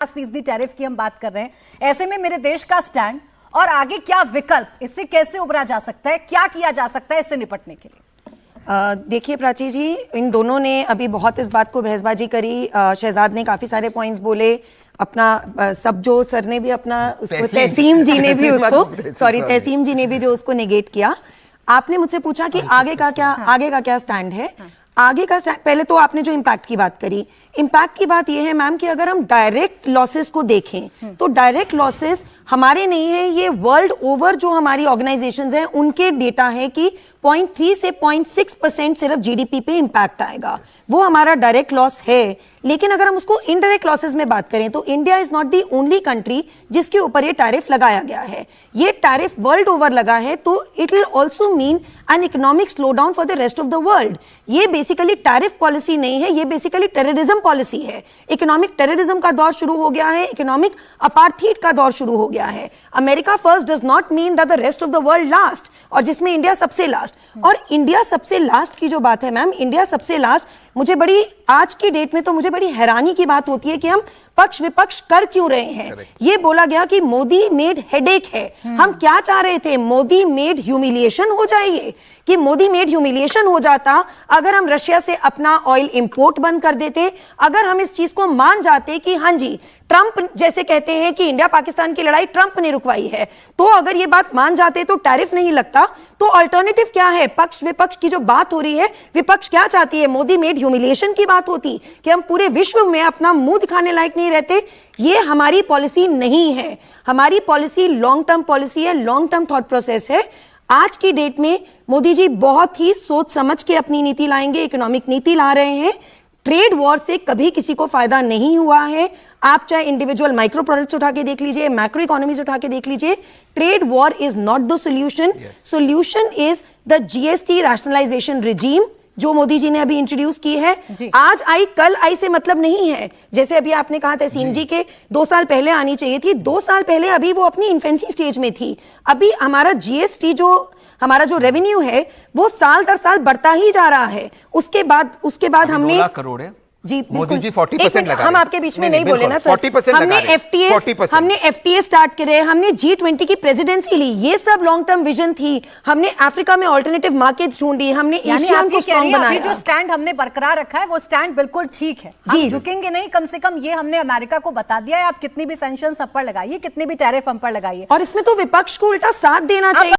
50% tariff की हम बात कर रहे हैं। ऐसे में मेरे देश का स्टैंड और आगे क्या विकल्प, इससे कैसे उबरा जा सकता है, क्या किया जा सकता है इससे निपटने के लिए? देखिए प्राची जी, इन दोनों ने अभी बहुत इस बात को बहसबाजी करी। शहजाद ने काफी सारे पॉइंट्स बोले, अपना सब जो सर ने भी अपना उसको तहसीम जी ने भी उसको तहसीम जी ने भी जो उसको नेगेट किया। आपने मुझसे पूछा कि आगे का क्या स्टैंड है। आगे का स्टैंड, पहले तो आपने जो इम्पैक्ट की बात करी, इम्पैक्ट की बात यह है मैम कि अगर हम डायरेक्ट लॉसेस को देखें तो डायरेक्ट लॉसेस हमारे नहीं है, ये वर्ल्ड ओवर जो हमारी ऑर्गेनाइजेशंस हैं उनके डेटा है कि 0.3 से 0.6% सिर्फ जीडीपी पे इम्पैक्ट आएगा, वो हमारा डायरेक्ट लॉस है। लेकिन अगर हम उसको इनडायरेक्ट लॉसेस में बात करें तो India is not the only country जिसके ऊपर ये टैरिफ लगाया गया है। ये टैरिफ वर्ल्ड ओवर लगा है, तो it will also mean an economic slow down for the rest of the world. ये बेसिकली टैरिफ पॉलिसी नहीं है, ये बेसिकली टेररिज्म पॉलिसी है। इकोनॉमिक टेररिज्म का दौर शुरू हो गया है, इकोनॉमिक अपार्थीड का दौर शुरू हो गया है। America first does not mean that the rest of the world last, और जिसमें इंडिया सबसे लास्ट। और इंडिया सबसे लास्ट की जो बात है मैम, इंडिया सबसे लास्ट, मुझे बड़ी आज की डेट में तो मुझे बड़ी हैरानी की बात होती है कि हम पक्ष विपक्ष कर क्यों रहे हैं। ये बोला गया कि मोदी मेड हेडेक है। हम क्या चाह रहे थे? मोदी मेड ह्यूमिलिएशन हो जाए, कि मोदी मेड ह्यूमिलिएशन हो जाता अगर हम रशिया से अपना ऑयल इंपोर्ट बंद कर देते, अगर हम इस चीज को मान जाते कि हाँ जी, ट्रंप जैसे कहते हैं कि इंडिया पाकिस्तान की लड़ाई ट्रंप ने रुकवाई है, तो अगर ये बात मान जाते तो टैरिफ नहीं लगता। तो अल्टरनेटिव क्या है? पक्ष विपक्ष की जो बात हो रही है, विपक्ष क्या चाहती है? मोदी मेड ह्यूमिलिएशन की बात होती कि हम पूरे विश्व में अपना मुंह दिखाने लायक नहीं रहते। ये हमारी पॉलिसी नहीं है। हमारी पॉलिसी लॉन्ग टर्म पॉलिसी है, लॉन्ग टर्म थॉट प्रोसेस है। आज की डेट में मोदी जी बहुत ही सोच समझ के अपनी नीति लाएंगे, इकोनॉमिक नीति ला रहे हैं। ट्रेड वॉर से कभी किसी को फायदा नहीं हुआ है। आप चाहे इंडिविजुअल माइक्रो प्रोडक्ट्स उठा के देख लीजिए, मैक्रो इकोनॉमीज उठा के देख लीजिए, trade war is not the solution. Solution is the GST rationalisation regime जो मोदी जी ने अभी इंट्रोड्यूस की है। आज आई कल आई से मतलब नहीं है। जैसे अभी आपने कहा तहसीन जी के 2 साल पहले आनी चाहिए थी, 2 साल पहले अभी वो अपनी इन्फेंसी स्टेज में थी। अभी हमारा जीएसटी हमारा जो रेवेन्यू है वो साल दर साल बढ़ता ही जा रहा है। उसके बाद हमने 2 लाख करोड़ है जी, मोदी जी 40% लगा, हम आपके बीच में नहीं बोले ना सर। 40% हमने एफटीए स्टार्ट करे, हमने G20 की प्रेसिडेंसी ली, ये सब लॉन्ग टर्म विजन थी। हमने अफ्रीका में अल्टरनेटिव मार्केट्स ढूंढी, हमने एशिया को स्ट्रांग बनाया। जो स्टैंड हमने बरकरार रखा है वो स्टैंड बिल्कुल ठीक है, हम झुकेंगे नहीं। कम से कम ये हमने अमेरिका को बता दिया है, आप कितनी भी सैंक्शन सब पर लगाइए, कितनी भी टैरिफ हम पर लगाइए, और इसमें तो विपक्ष को उल्टा साथ देना चाहिए।